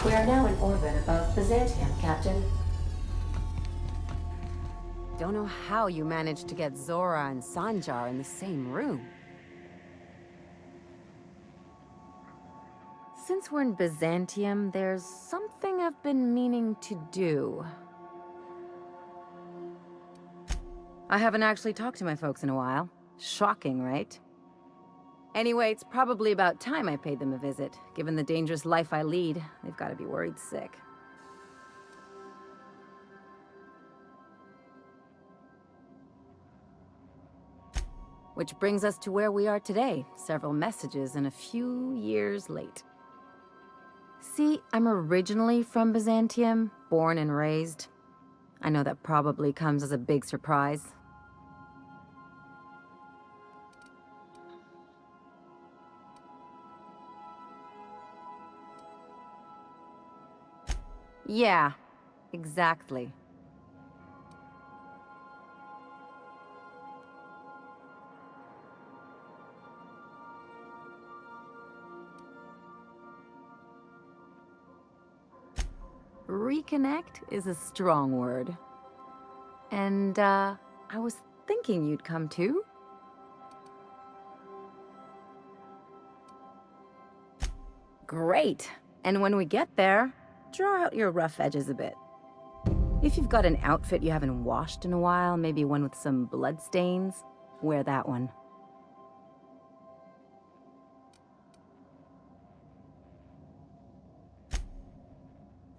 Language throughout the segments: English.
We are now in orbit above Byzantium, Captain. Don't know how you managed to get Zora and Sanjar in the same room. Since we're in Byzantium, there's something I've been meaning to do. I haven't actually talked to my folks in a while. Shocking, right? Anyway, it's probably about time I paid them a visit. Given the dangerous life I lead, they've got to be worried sick. Which brings us to where we are today, several messages and a few years late. See, I'm originally from Byzantium, born and raised. I know that probably comes as a big surprise. Yeah, exactly. Reconnect is a strong word. And, I was thinking you'd come too. Great. And when we get there, draw out your rough edges a bit. If you've got an outfit you haven't washed in a while, maybe one with some blood stains, wear that one.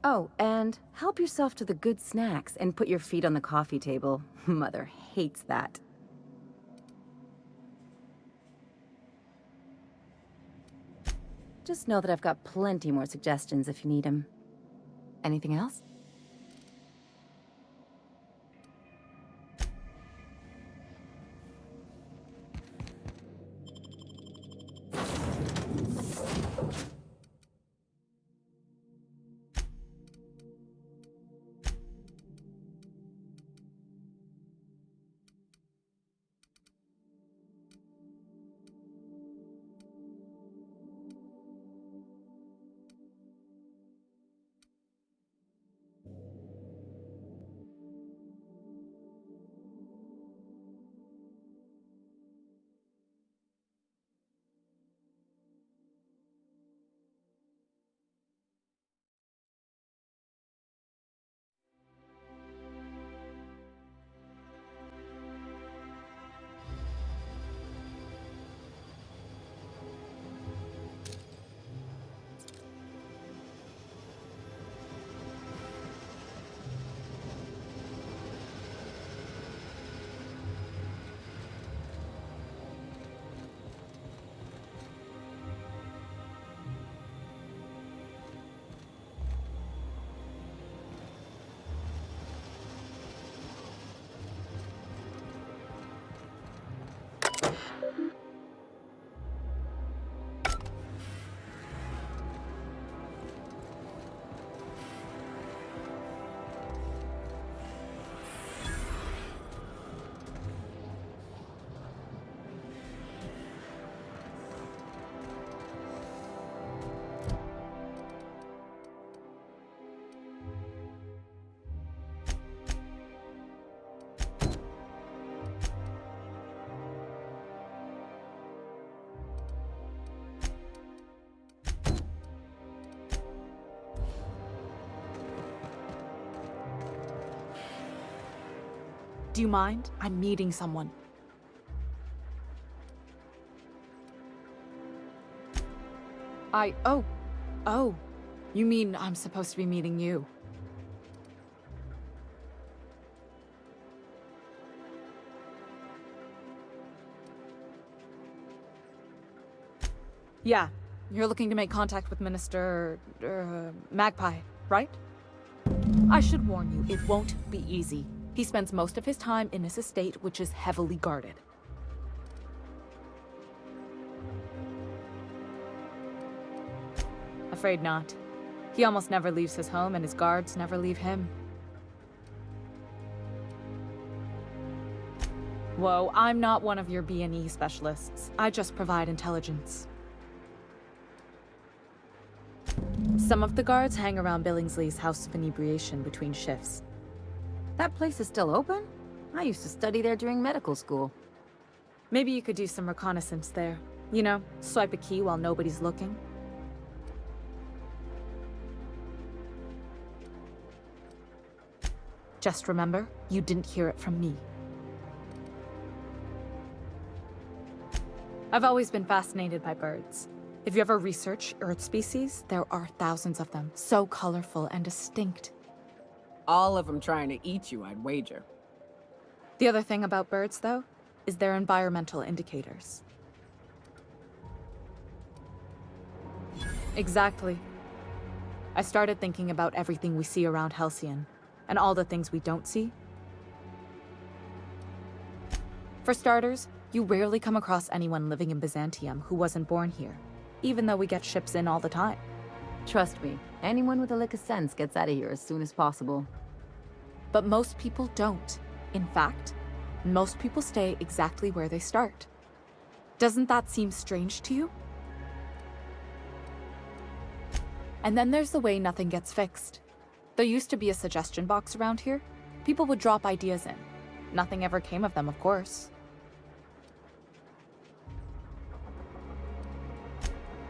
Oh, and help yourself to the good snacks and put your feet on the coffee table. Mother hates that. Just know that I've got plenty more suggestions if you need them. Anything else? Do you mind? I'm meeting someone. Oh. You mean I'm supposed to be meeting you? Yeah, you're looking to make contact with Minister... Magpie, right? I should warn you, it won't be easy. He spends most of his time in his estate, which is heavily guarded. Afraid not. He almost never leaves his home, and his guards never leave him. Whoa, I'm not one of your B&E specialists. I just provide intelligence. Some of the guards hang around Billingsley's House of Inebriation between shifts. That place is still open? I used to study there during medical school. Maybe you could do some reconnaissance there. You know, swipe a key while nobody's looking. Just remember, you didn't hear it from me. I've always been fascinated by birds. If you ever research Earth species, there are thousands of them, so colorful and distinct. All of them trying to eat you, I'd wager. The other thing about birds, though, is their environmental indicators. Exactly. I started thinking about everything we see around Halcyon, and all the things we don't see. For starters, you rarely come across anyone living in Byzantium who wasn't born here, even though we get ships in all the time. Trust me, anyone with a lick of sense gets out of here as soon as possible. But most people don't. In fact, most people stay exactly where they start. Doesn't that seem strange to you? And then there's the way nothing gets fixed. There used to be a suggestion box around here. People would drop ideas in. Nothing ever came of them, of course.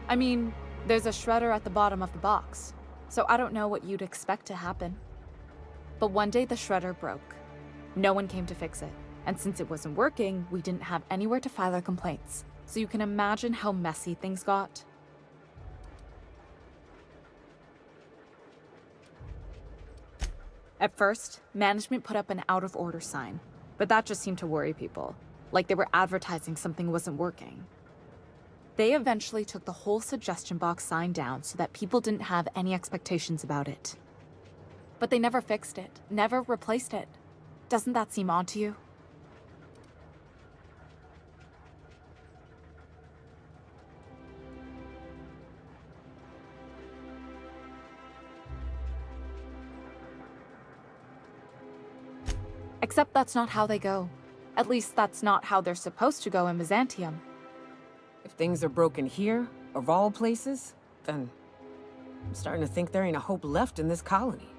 I mean, there's a shredder at the bottom of the box, so I don't know what you'd expect to happen. But one day the shredder broke. No one came to fix it, and since it wasn't working, we didn't have anywhere to file our complaints. So you can imagine how messy things got. At first, management put up an out-of-order sign, but that just seemed to worry people, like they were advertising something wasn't working. They eventually took the whole suggestion box sign down so that people didn't have any expectations about it. But they never fixed it, never replaced it. Doesn't that seem odd to you? Except that's not how they go. At least that's not how they're supposed to go in Byzantium. If things are broken here, of all places, then I'm starting to think there ain't a hope left in this colony.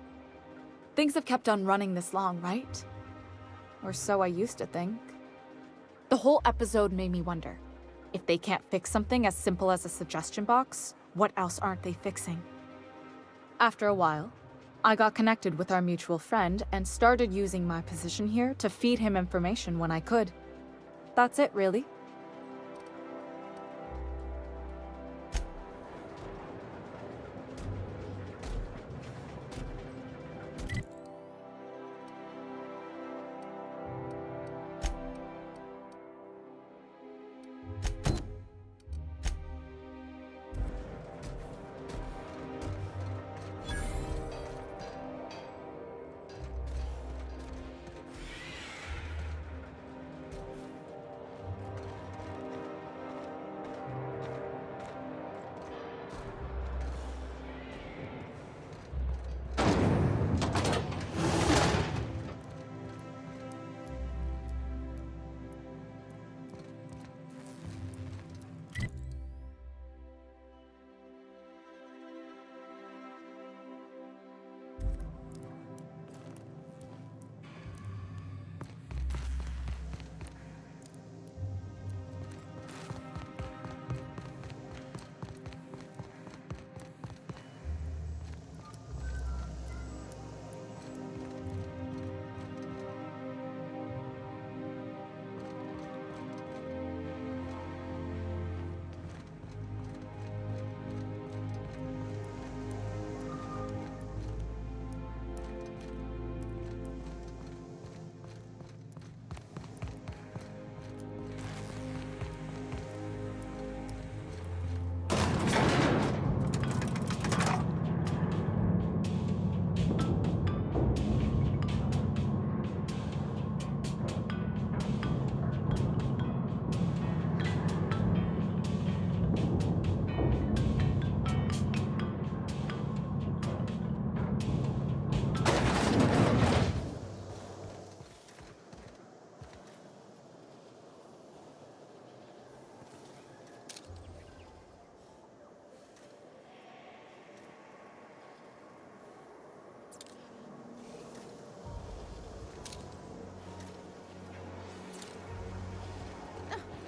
Things have kept on running this long, right? Or so I used to think. The whole episode made me wonder, if they can't fix something as simple as a suggestion box, what else aren't they fixing? After a while, I got connected with our mutual friend and started using my position here to feed him information when I could. That's it, really.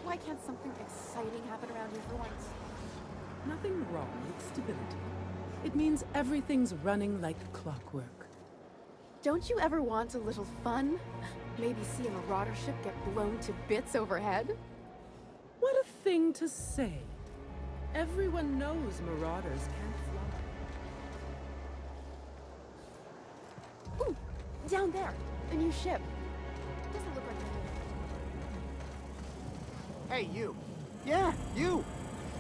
Why can't something exciting happen around here for once? Nothing wrong with stability. It means everything's running like clockwork. Don't you ever want a little fun? Maybe see a marauder ship get blown to bits overhead? What a thing to say. Everyone knows marauders can't fly. Ooh! Down there! A new ship. Doesn't look like a Hey, you. Yeah, you.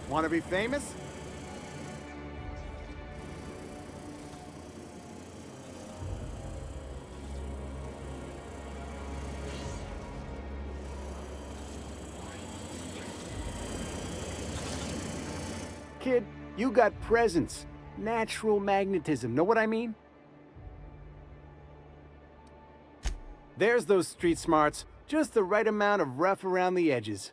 Want to be famous? Kid, you got presence. Natural magnetism. Know what I mean? There's those street smarts. Just the right amount of rough around the edges.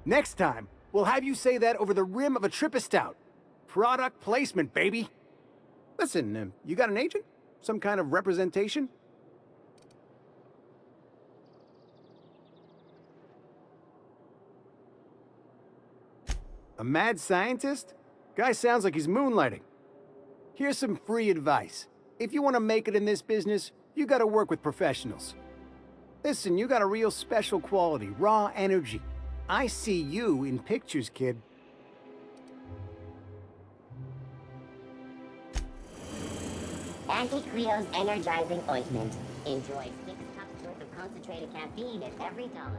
Next time, we'll have you say that over the rim of a Trippa Stout. Product placement, baby. Listen, you got an agent? Some kind of representation? A mad scientist? Guy sounds like he's moonlighting. Here's some free advice. If you want to make it in this business, you gotta work with professionals. Listen, you got a real special quality, raw energy. I see you in pictures, kid. Anti-Creo's energizing ointment. Enjoy 6 cups worth of concentrated caffeine at every dollar.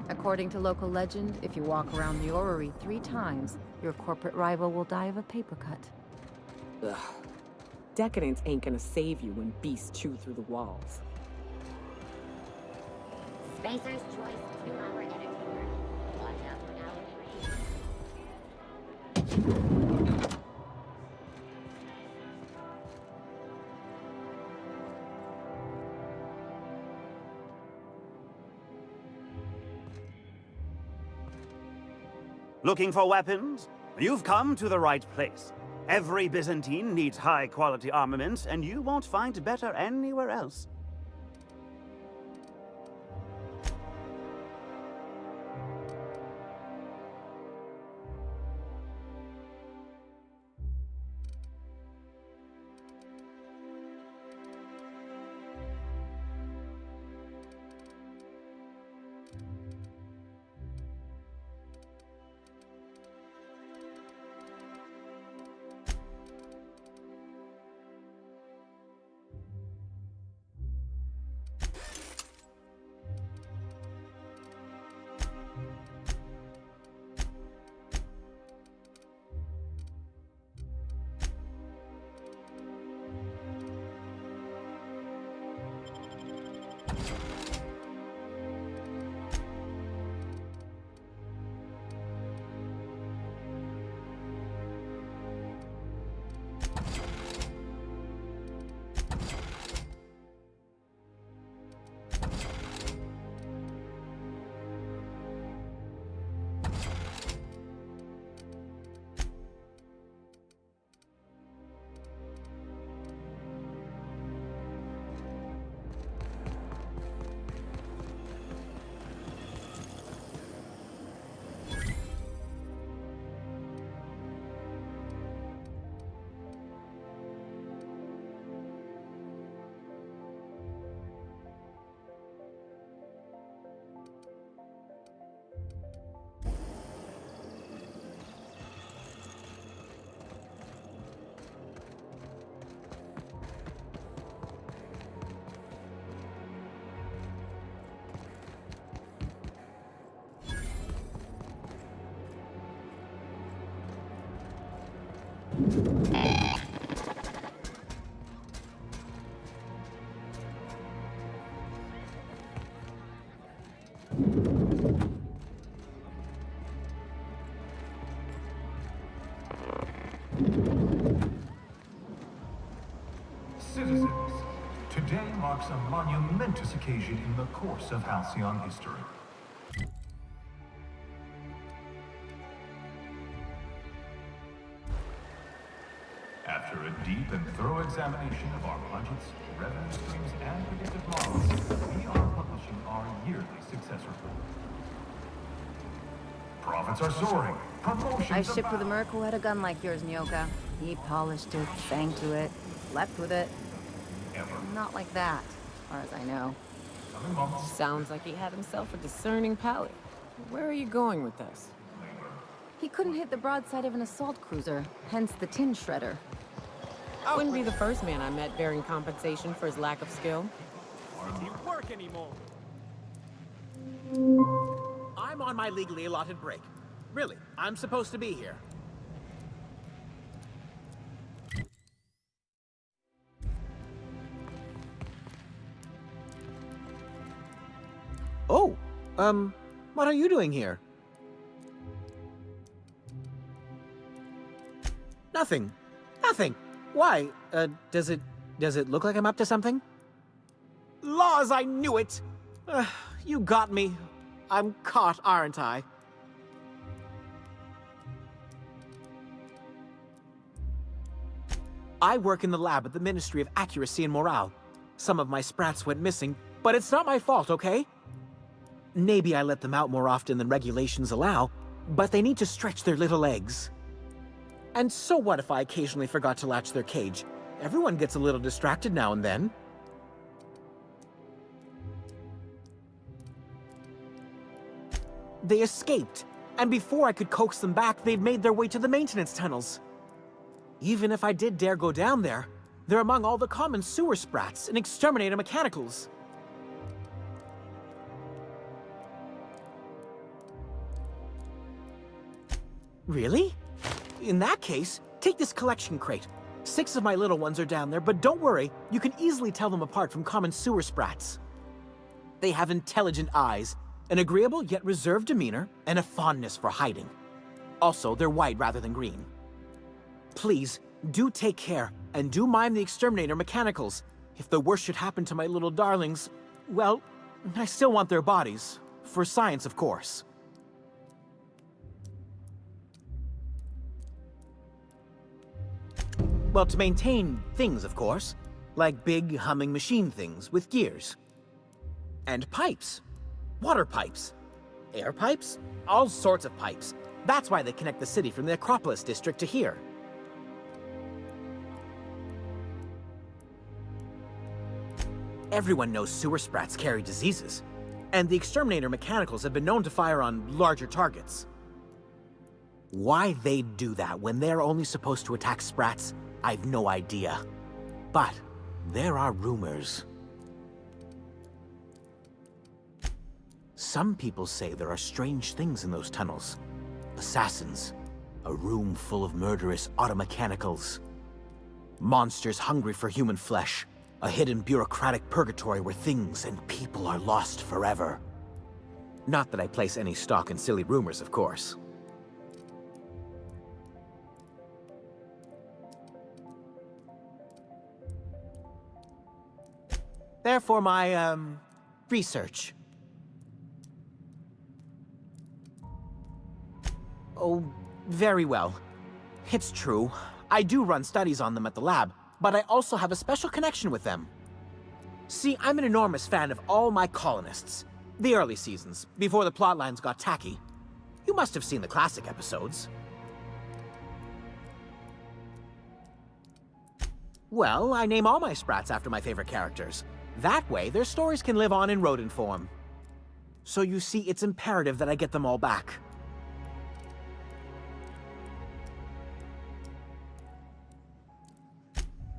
According to local legend, if you walk around the orrery 3 times, your corporate rival will die of a paper cut. Ugh. Decadence ain't gonna save you when beasts chew through the walls. Spacer's Choice 2-hour energy burn. Watch out for hourly rain. Looking for weapons? You've come to the right place. Every Byzantine needs high-quality armaments, and you won't find better anywhere else. Citizens, today marks a monumentous occasion in the course of Halcyon history. After a deep and thorough examination of our budgets, revenue streams, and predictive models, we are publishing our yearly success report. Profits are soaring. Promotions I shipped with a abound. merc who had a gun like yours, Nyoka. He polished it, sang to it, slept with it. Ever. Not like that, as far as I know. Coming months. Sounds like he had himself a discerning palate. Where are you going with this? He couldn't hit the broadside of an assault cruiser, hence the tin shredder. Wouldn't be the first man I met bearing compensation for his lack of skill. Work anymore. I'm on my legally allotted break. Really, I'm supposed to be here. Oh, what are you doing here? Nothing. Nothing. Why? Does it look like I'm up to something? Laws, I knew it! You got me. I'm caught, aren't I? I work in the lab at the Ministry of Accuracy and Morale. Some of my sprats went missing, but it's not my fault, okay? Maybe I let them out more often than regulations allow, but they need to stretch their little legs. And so what if I occasionally forgot to latch their cage? Everyone gets a little distracted now and then. They escaped, and before I could coax them back, they'd made their way to the maintenance tunnels. Even if I did dare go down there, they're among all the common sewer sprats and exterminator mechanicals. Really? In that case, take this collection crate. 6 of my little ones are down there, but don't worry, you can easily tell them apart from common sewer sprats. They have intelligent eyes, an agreeable yet reserved demeanor, and a fondness for hiding. Also, they're white rather than green. Please, do take care, and do mind the exterminator mechanicals. If the worst should happen to my little darlings, well, I still want their bodies. For science, of course. Well, to maintain things, of course. Like big, humming machine things with gears. And pipes. Water pipes. Air pipes. All sorts of pipes. That's why they connect the city from the Acropolis district to here. Everyone knows sewer sprats carry diseases. And the exterminator mechanicals have been known to fire on larger targets. Why they'd do that when they're only supposed to attack sprats, I've no idea. But there are rumors. Some people say there are strange things in those tunnels. Assassins. A room full of murderous automechanicals. Monsters hungry for human flesh. A hidden bureaucratic purgatory where things and people are lost forever. Not that I place any stock in silly rumors, of course. Therefore, my, research. Oh, very well. It's true. I do run studies on them at the lab, but I also have a special connection with them. See, I'm an enormous fan of all my colonists. The early seasons, before the plotlines got tacky. You must have seen the classic episodes. Well, I name all my sprats after my favorite characters. That way, their stories can live on in rodent form. So you see, it's imperative that I get them all back.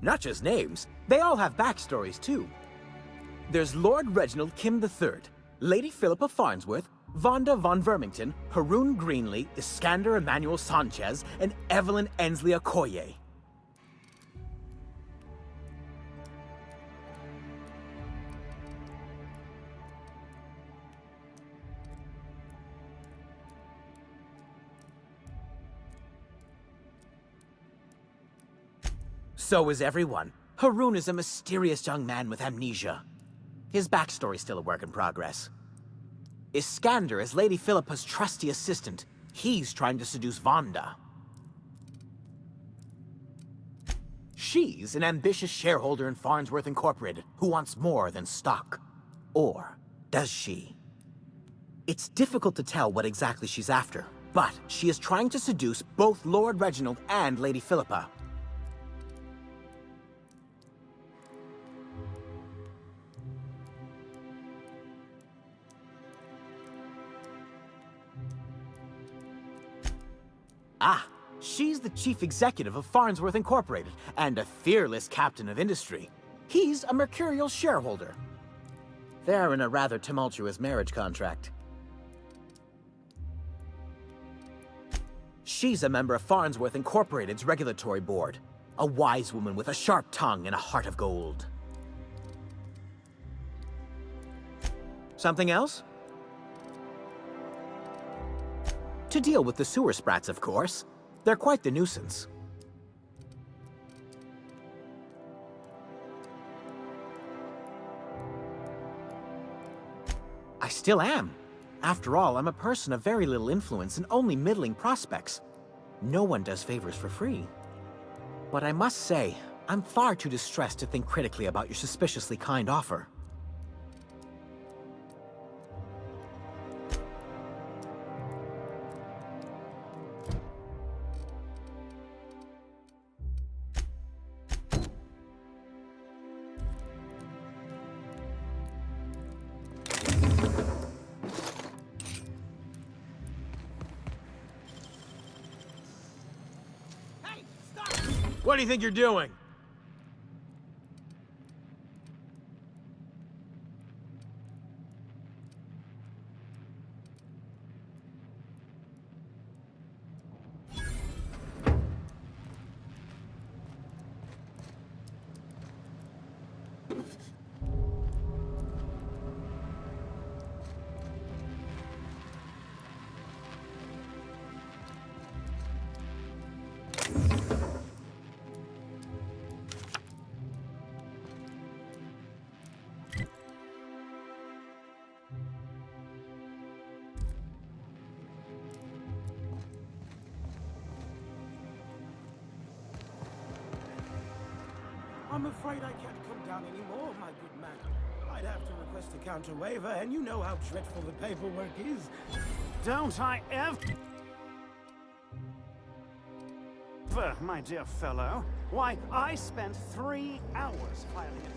Not just names, they all have backstories too. There's Lord Reginald Kim III, Lady Philippa Farnsworth, Vonda von Vermington, Haroon Greenlee, Iskander Emmanuel Sanchez, and Evelyn Ensley Okoye. So is everyone. Haroon is a mysterious young man with amnesia. His backstory's still a work in progress. Iskander is Lady Philippa's trusty assistant. He's trying to seduce Vonda. She's an ambitious shareholder in Farnsworth Incorporated who wants more than stock. Or does she? It's difficult to tell what exactly she's after, but she is trying to seduce both Lord Reginald and Lady Philippa. Ah, she's the chief executive of Farnsworth Incorporated and a fearless captain of industry. He's a mercurial shareholder. They're in a rather tumultuous marriage contract. She's a member of Farnsworth Incorporated's regulatory board. A wise woman with a sharp tongue and a heart of gold. Something else? To deal with the sewer sprats, of course. They're quite the nuisance. I still am. After all, I'm a person of very little influence and only middling prospects. No one does favors for free. But I must say, I'm far too distressed to think critically about your suspiciously kind offer. What do you think you're doing? I'm afraid I can't come down anymore, my good man. I'd have to request a counter waiver, and you know how dreadful the paperwork is. Don't I ever... My dear fellow. Why, I spent 3 hours filing it.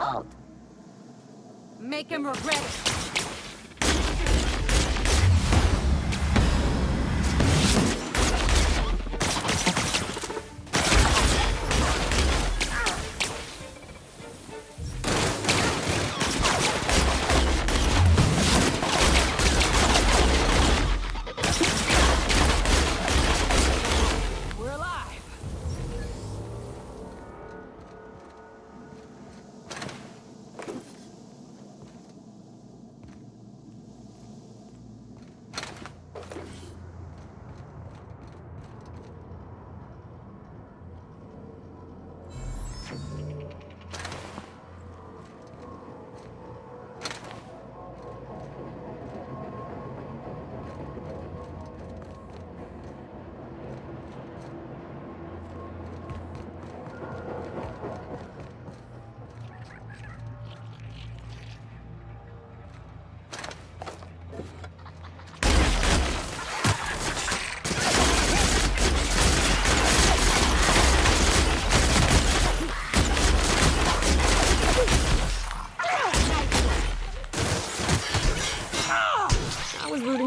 fault. Make him regret it.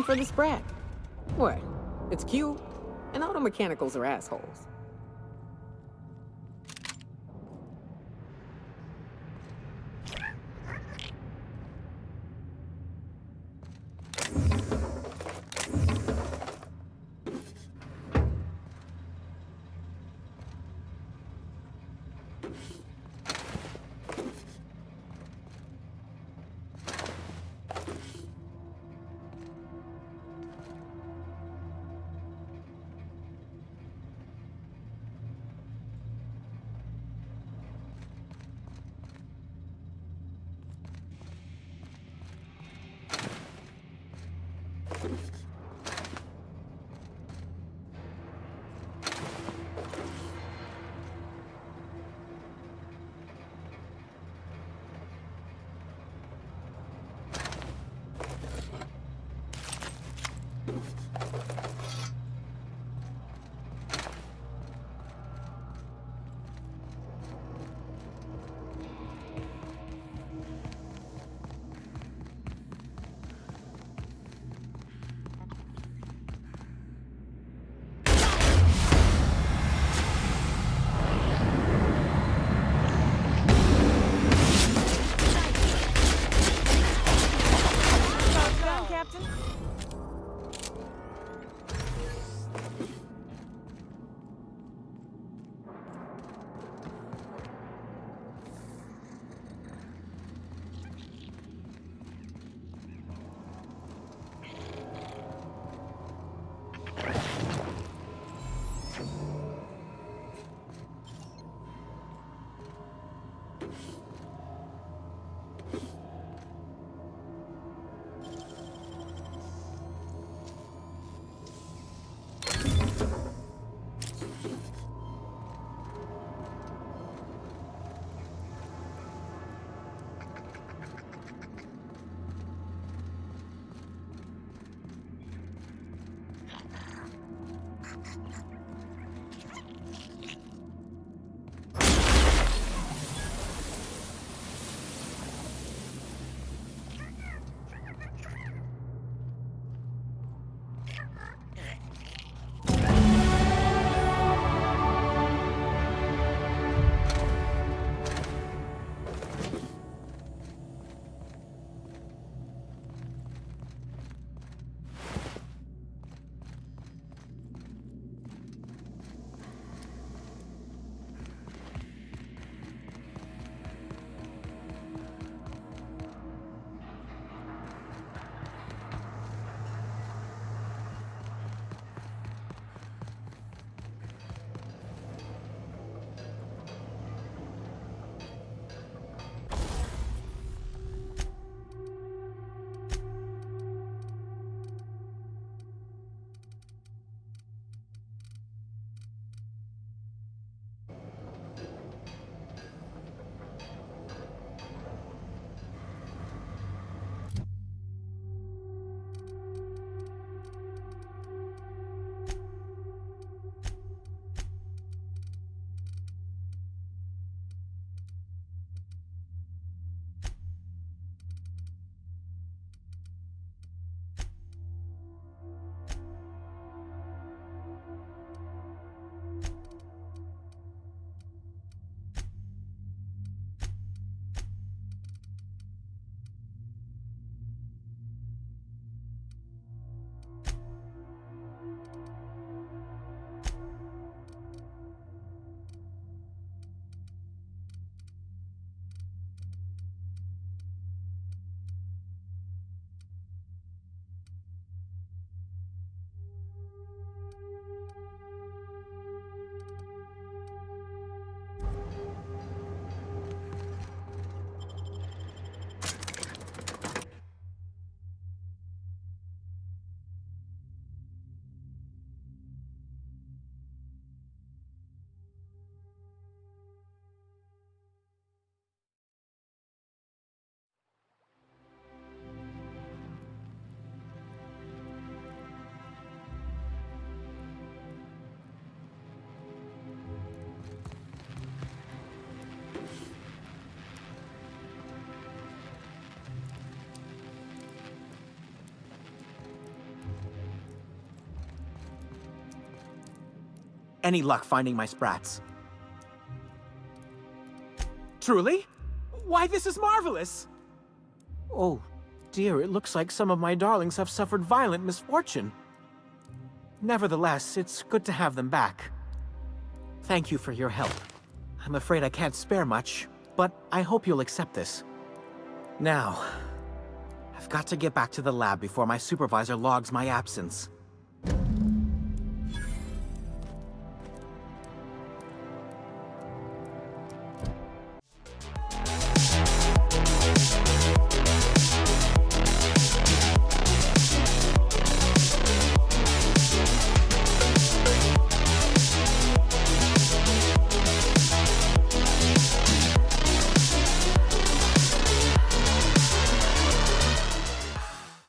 For the sprat. What? It's cute, and auto mechanicals are assholes. any luck finding my sprats? Truly? Why, this is marvelous! Oh, dear, it looks like some of my darlings have suffered violent misfortune. Nevertheless, it's good to have them back. Thank you for your help. I'm afraid I can't spare much, but I hope you'll accept this. Now, I've got to get back to the lab before my supervisor logs my absence.